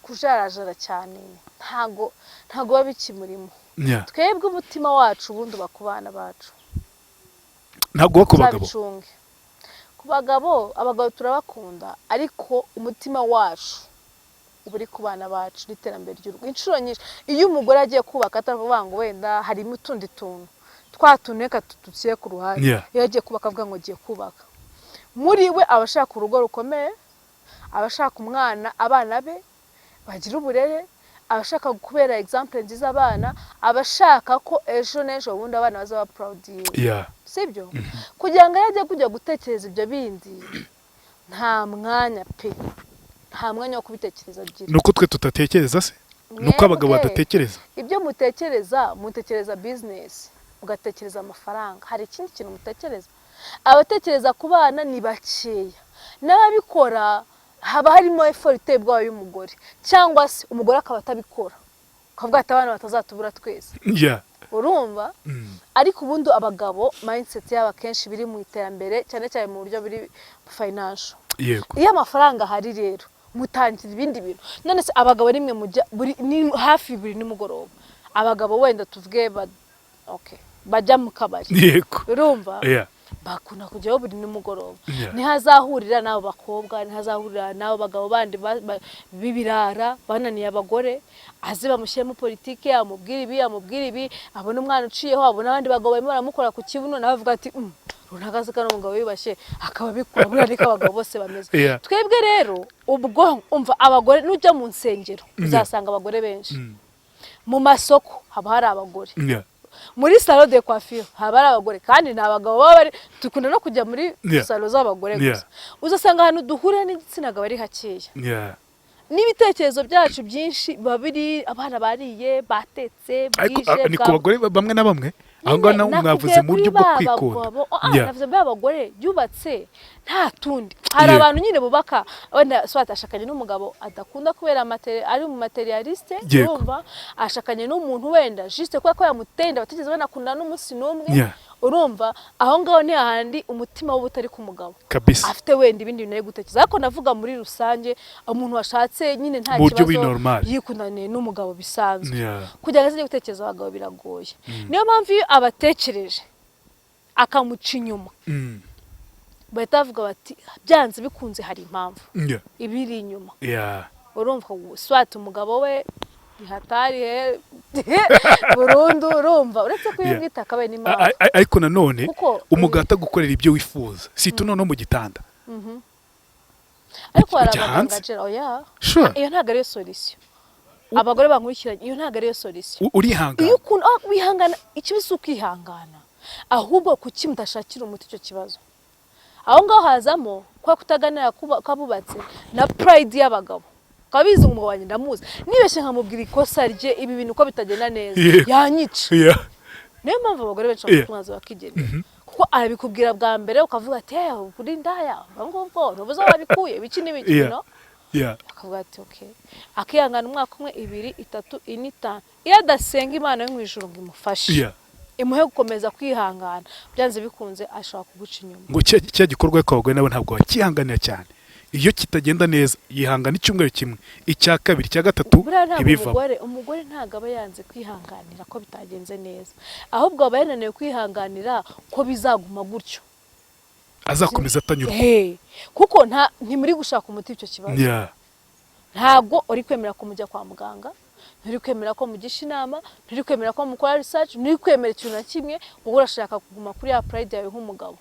kujarajara cyane ntago babikimurimo. Twebwe umutima wacu ubundi bakubana bacu ntago bakubagabo ku bagabo. Abagabo turabakunda ariko umutima wacu uburi ku bana bacu n'iterambere ry'urugo. Inshuro nyinshi iyo umugore agiye kubaka atavuga ngo wenda harimo utundi tuntu twatuneka tutuciye ku ruhande, iyo agiye kubaka avuga ngo agiye kubaka, muri we abashaka urugo rukomeye, abashaka umwana abana be bagira uburere, abashaka kubera example nziza abana, abashaka ko ejo n'ejo bundi abana bazaba proud yiwe. Sibyo? Kugira ngo ajye kujya gutekereza ibyo bindi nta mwanya pe, nta mwanya wo kubitekereza agira. Nuko twe tutatekereza se? Nuko abagabo badatekereza? Ibyo mutekereza business, ugatekereza amafaranga. Hari ikindi kintu mutekereza? Abatekereza ku bana ni bakeya, n'ababikora haba harimo effort itebwa y'umugore, cyangwa se umugore akaba atabikora kavuga ati abana batazatubura twese. Urumva? Ariko ubundi abagabo mindset yaba kenshi biri mu iterambere cyane cyane mu buryo biri financial. Iyo amafaranga hari rero mutangira ibindi bintu. None se abagabo rimwe mujya ni hafi buri nimugoroba, abagabo wenda tuvuge bajya mu kabari. Urumva? Bakuna kujyaho buri nimugoroba. Ntihazahurira n'abo bakobwa, ntihazahurira n'abo bagabo bandi bibirara bananiye abagore, aze bamushyire mu politike, amubwira ibi, abona umwana uciyeho, abona abandi bagabo barimo baramukora ku kibuno, nawe avuga ati runagaze kana umugabo wibashye akaba bikora muri ariko abagabo bose bameze. Twebwe rero ubwo umva abagore nujya mu nsengero uzasanga abagore benshi, mu masoko haba hari abagore, muri salon de coiffure haba ari abagore, kandi n'abagabo baba dukunda no kujya muri salon z'abagore gusa. Uzasanga ahantu duhurira n'igitsina gabo ari hakeya. N'ibitekerezo byacu byinshi babiri abana bariye batetse bwije. Ni ku bagore bamwe na bamwe aho ngaho mwavuze mu buryo bwo kwikunda. Navuze abagore yubatse nta tundi. Hari abantu nyine bubaka wenda swata ashakanye n'umugabo adakunda kubera ari mu materialiste, urumva? Ashakanye n'umuntu wenda juste ko yamutenda batigeze banakunda n'umunsi n'umwe. Urumva? Aho ngaho ni ahandi umutima w'ubutari ku mugabo afite wenda ibindi bintu ari gutekereza. Ariko navuga muri rusange umuntu washatse nyine nta kibazo yikundane n'umugabo bisanzwe. Kugira ngo ajye gutekereza abagabo biragoye. Niyo mpamvu iyo abatekereje akamuca inyuma bahita bavuga bati byanze bikunze hari impamvu ibiri inyuma. Urumva swata umugabo we bihatari burundu, urumva uretse kuyibwita akabaye n'imana. Ariko nanone umugata gukorera ibyo wifuza si tuno no mu gitanda. Ariko arabangajera iyo ntago ari solution. Abagore bankurikiranye iyo ntago ari solution. Urihangana. Iyo wihangana ikibazo ukihangana, ahubwo kuki mudashakira umuti icyo kibazo. Aho ngaho hazamo kwa kutaganira kabubatse na pride y'abagabo. Kabizi umugabo wanjye ndamuzi, nibeshye nkamubwira ikosa rye ibi bintu ko bitagenda neza yanyica. Niyo mpamvu abagore benshi bakunze bakigenera, kuko arabikubwira bwa mbere ukavuga ati kuri ndaya ngubwo ntubuza wabikuye biki n'ibiki no. akavuga ati okay akihangana umwaka umwe 2 3 4 5 iyo adasenga Imana yo mu ijuru ngo imufashe imuhe gukomeza kwihangana byanze bikunze ashaka kuguca inyuma ngo cya gikorwa kwabagore nabo ntabwo bakihanganira cyane iyo kitagenda neza yihangana icyumweru kimwe icya kabiri cya gatatu ibiva umugore ntago aba yanze kwihanganira ko bitagenze neza ahubwo aba yananiwe kwihanganira ko bizaguma gutyo azakomeza atanyurwa kuko ntimuri gushaka umuti icyo kibazo ntago uri kwemera ko mujya kwa muganga nturi kwemera ko mugisha inama nturi kwemera ko mukora research nturi kwemera ikintu na kimwe ngo urashaka kuguma kuri ya pride yawe nk'umugabo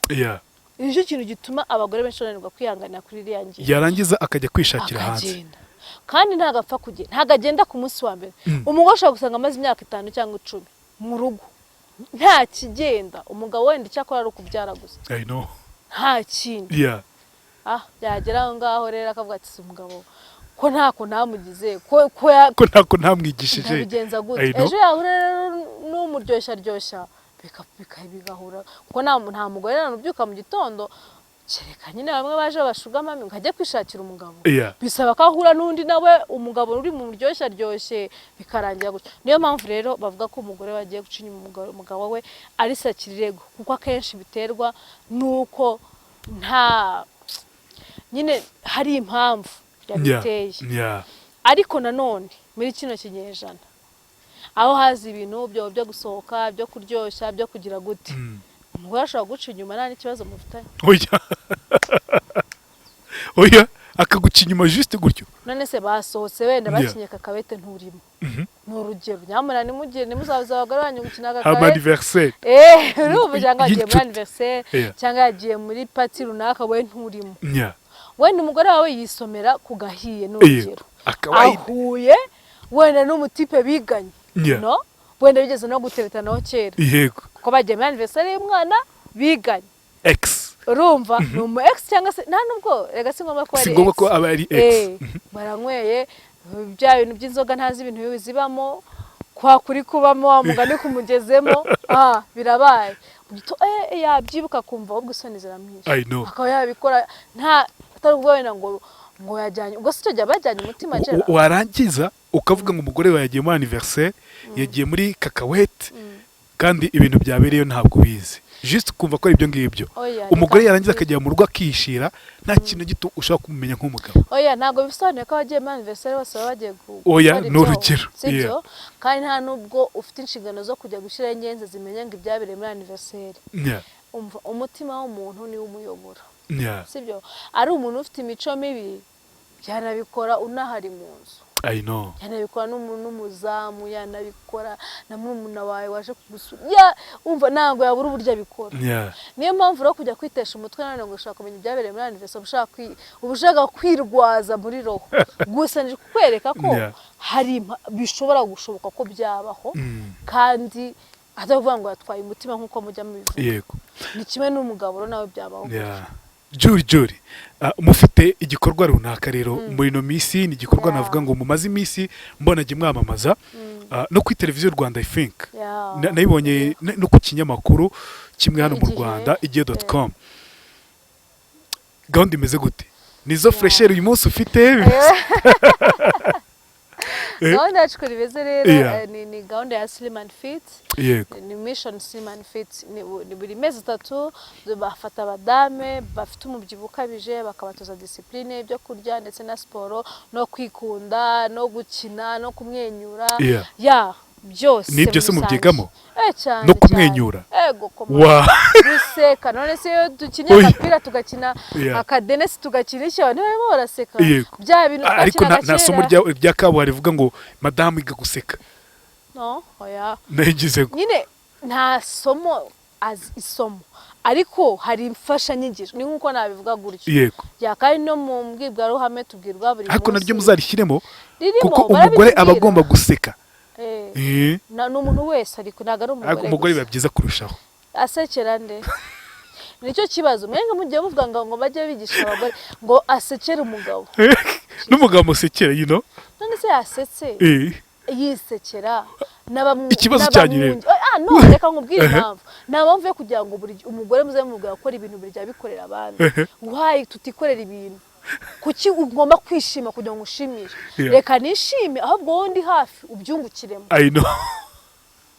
nicyo kintu gituma abagore benshi bananirwa kwihanganira kuri iriya ngingo yarangiza akajya kwishakira hanze kandi ntago apfa kugenda ntago agenda ku munsi wa mbere umugore ushobora gusanga amaze imyaka 5 cyangwa 10 mu rugo nta kigenda umugabo wenda icyo akora ari ukubyara gusa nta kindi byagera aho ngaho rero akavuga ati umugabo ko ntako ntamugize ko ntako ntamwigishije bigenza gute ejo yahure n'umuryoshya bigahura kuko nta mugore nanubyuka mu gitondo kereka nyine bamwe baje bashugama ngo ajye kwishakira umugabo bisaba ko ahura n'undi nawe umugabo uri mu muryoshya bikarangira gutyo niyo mpamvu rero bavuga ko umugore wagiye guca inyuma umugabo we ari sakirirego kuko akenshi biterwa nuko nyine hari impamvu yabiteye ariko nanone muri kino kinyejana aho hazi ibintu byo gusohoka byo kuryoshya byo kugira gute umugore ashobora guca inyuma nta n'ikibazo mufitanye oya akaguca inyuma juste gutyo none se basohotse wenda bakinye kakabete nturimo ni urugero nyamara nimuzabuza abagore banyu gukina kakabete anniversaire urumva cyangwa agiye muri anniversaire cyangwa yagiye muri party runaka we nturimo wenda umugore wawe yisomera ku gahiye n'urugero ahuye wenda n'umutipe biganye no wenda bigeze no guteretanaho kera kuko bagiye muri anniversaire y'umwana biganye urumva ni umu ex cyangwa se nta nubwo rega si ngombwa ko ari ex baranyweye bya bintu by'inzoga ntazi ibintu bizibamo kwa kuri kubamo wa mugani kumugezemo birabaye yabyibuka kumva ahubwo isoni ziramwishe akaba yabikora nta atari ubwo wenda ngo yajyanye ubwo sicyo jya bajyanye umutima cera warangiza ukavuga ngo umugore wawe yagiye muri anniversaire yagiye muri kakawete kandi ibintu byabereyo ntabwo bizi juste kumva ko ibyo ngibyo umugore yarangiza akajya mu rugo akishira nta kintu gito ushaka kumenya nk'umugabo ntabwo bisobanuye ko abagiye muri anniversaire bose baba bagiye ni urugero kandi nta nubwo ufite inshingano zo kujya gushyira ingenzi zimenya ngo ibyabereye muri anniversaire umutima w'umuntu niwo umuyobora sibyo ari umuntu ufite imico mibi yanabikora unahari mu nzu yanabikora n'umuzamu yanabikora na murumuna wawe waje kugusura umva ntabwo yabura uburyo abikora niyo mpamvu rero kujya kwitesha umutwe none ngo ushaka kumenya ibyabereye muri anniversaire ushaka kwirwaza muri roho gusa nje kukwereka ko hari bishobora gushoboka ko byabaho kandi atavuga ngo yatwaye umutima nk'uko mujya mubivuga ni kimwe n'umugabo rero nawe byabaho Juri mufite igikorwa runaka rero muri no misi ni igikorwa navuga ngo mumaze imisi mbona jye mwamamaza no kuri televiziyo Rwanda I think nayibonye no ku kinyamakuru kimwe hano mu Rwanda igihe.com gahunda imeze gute nizo fresher uyu munsi ufite gahunda yacu kuri beze rero ni gahunda ya Slim and Fit ni mission Slim and Fit ni buri mezi 3 bafata abadame bafite umubyibuho ukabije bakabatoza discipline byo kurya ndetse na siporo no kwikunda no gukina no kumwenyura byose nibyo se mubyigamo no kumwenyura guseka none se iyo dukinya agapira tugakina akadenesi tugakina icyo nibo baraseka bya bintu ariko nta somo rya kabuhari rivuga ngo madamu iga guseka nayigize nyine nta somo isomo ariko hari imfashanyigisho ni nkuko nabivuga gutyo kandi no mu mbwirwaruhame tubwirwa buri munsi ariko naryo muzarishyiremo kuko umugore aba agomba guseka n'umuntu wese ariko ntago ari umugore biba byiza kurushaho asekera nde nicyo kibazo mwenga mugiye muvuga ngo bajye bigisha abagore ngo asekere umugabo n'umugabo musekera none se yasetse yisekera ikibazo cyanyu rero none reka nkubwire impamvu nta mpamvu yo kugira ngo umugore muze mubwira gukora ibintu birya bikorera abandi wayi tutikorera ibintu kuki ugomba kwishima kugira ngo ushimishe reka nishime ahubwo wowe hafi ubyungukiremo I know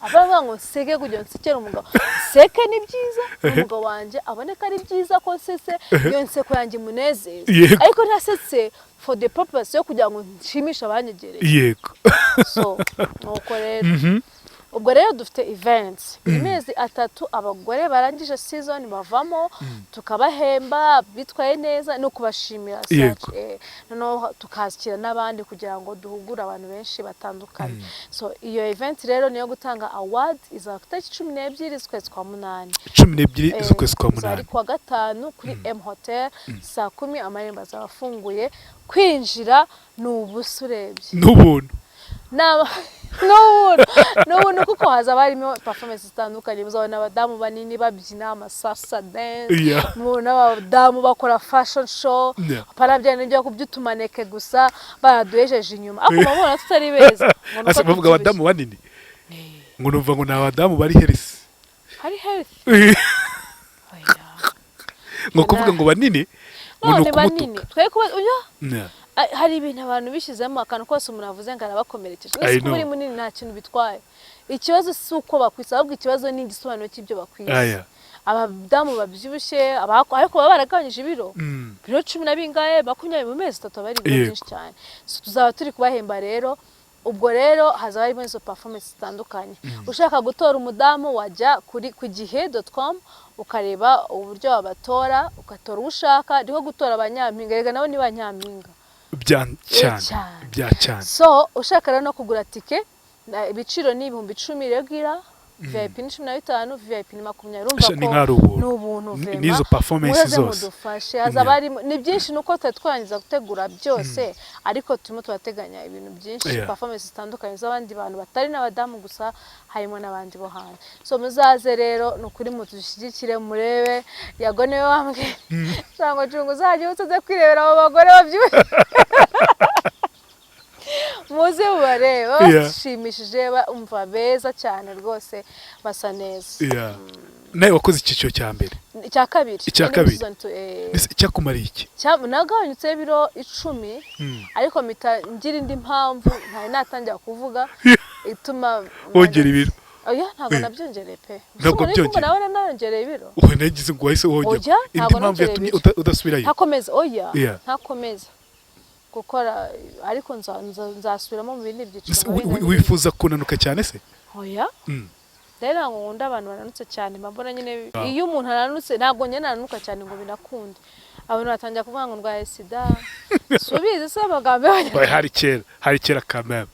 abavuga ngo nseke kugira ngo nsekere umugabo seke ni byiza umugabo wanje aboneka ari byiza ko sese iyo nseko yanjye munezeza ariko ntasetse for the purpose yo kugira ngo nshimishe abanyegereye yego so nuko rero ubwo rero dufite events imezi 3 abagore barangije season bavamo tukabahemba bitwaye neza no kubashimira no tukazikira nabandi kugira ngo duhugura abantu benshi batandukanye so iyo event rero niyo gutanga award izakutariki 12 z'ukwezi kwa 8 12 z'ukwezi kwa 8 ari kwa gatanu kuri M Hotel saa 10 amarembo azafunguye kwinjira n'ubusurebye n'ubuntu no kuko haza barimo performance zitandukanye muzabona abadamu banini babyina amasasa dance n'abadamu bakora fashion show parabya n'ibyo kubyutumaneke gusa baraduhejeje inyuma ako mabona tutari beza ase bavuga abadamu banini ngo numva ngo n'abadamu bari healthy ngo kuvuga ngo banini ngo banini twe kuba hari ibintu abantu bishizemo akantu kose umuntu avuze ngo arabakomerekeje n'isi muri munini nta kintu bitwaye ikibazo si uko bakwisa ahubwo ikibazo ni igisobanuro cy'ibyo bakwisa abadamu babyibushe ariko baba baragabanyije ibiro 10 na bingahe 20 mu mezi 3 bari byinshi cyane so tuzaba turi kubahemba rero ubwo rero hazaba harimo izo performance zitandukanye ushaka gutora umudamu wajya kuri kugihe.com ukareba uburyo wabatora ugatora ushaka niho gutora abanyampinga rega nabo ni banyampinga bya cyane so ushaka rero no kugura tike ibiciro ni 10,000 regira VIP ni 15 VIP ni 20 urumva ko n'ubuntu vema nizo performance zose hazabari ni byinshi nuko twarangiza gutegura byose ariko turimo turateganya ibintu byinshi performance zitandukanye z'abandi bantu batari n'abadamu gusa harimo n'abandi bo hanze so muzaze rero nukuri mutushyigikire murebe yagone wambwe cyangwa cyungu zaje utaze kwirebera abo bagore babyuye muze bareba bashimishije umva beza cyane rwose basa neza nawe wakoze icyiciro cya mbere icya kabiri cyakumara iki nagabanyutse ibiro 10 ariko ngira indi mpamvu ntari natangira kuvuga ituma wongera ibiro oya ntabwo nabyongereye pe ntabwo byongereye nawe narongereye ibiro nagize ngo wahise wongera indi mpamvu yatumye udasubirayo ntakomeza ntakomeza gukora ariko nzasubiramo mu bindi byiciro wifuza kunanuka cyane se oya rero ngo nkunda abantu bananutse cyane mbona nyine iyo umuntu ananutse ntabwo nyine nanuka cyane ngo binakunde abantu batangira kuvuga ngo ndwaye sida subize se amagambo hari kera kamera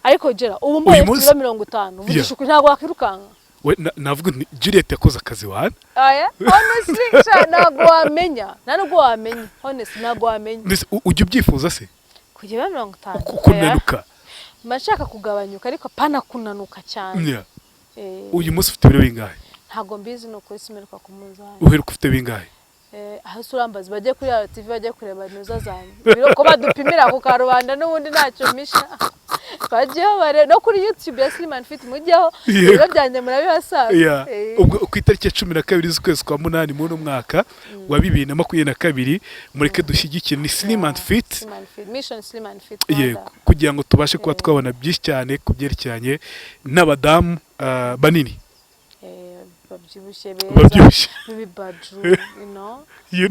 ariko gera ubu mbaye 50 vugisha uko ntabwo wakirukanga we navuga ni Juliet yakoze akazi wana aya honestly ntabwo wamenya ntabwo wamenya honestly ntabwo wamenya ujye ubyifuza se kugira 50 kunanuka mashaka kugabanyuka ariko pana kunanuka cyane uyu munsi ufite ibiro bingahe ntabwo mbizi nuko isimeruka ku munzani uheruka ufite bingahe aho surambaza bajye kuri TV bajye kureba neza zanjye biro ko badupimira ku karubanda n'ubundi ntacyo misha twagiyeho bare no kuri YouTube ya Slim & Fit mujyaho ibiro byanjye murabihasanga ubwo ku itariki ya 12 z'ukwezi kwa 8 mu mwaka wa 2022 mureke dushyigikire ni Slim & Fit Mission Slim & Fit kugira ngo tubashe kuba twabona byinshi cyane kubyerekeranye n'abadamu banini babyibushye bibaju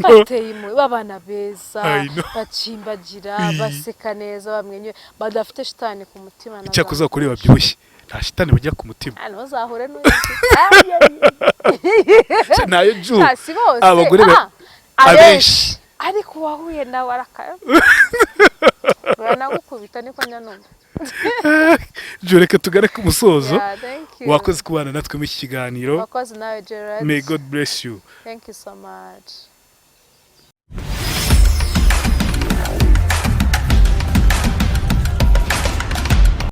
bateye babana beza bacimbagira baseka neza bamwenyuye badafite shitani ku mutima cyakoza kuri babyibushye nta shitani bajya ku mutima hano zahure n'undi nayo ju abagore abenshi ariko wahuye nawe arakayo banagukubita niko nyanumva Jureka tugare ku musozo wakoze kubana natwe mu kiganiro wakoze nawe Gerard may God bless you thank you so much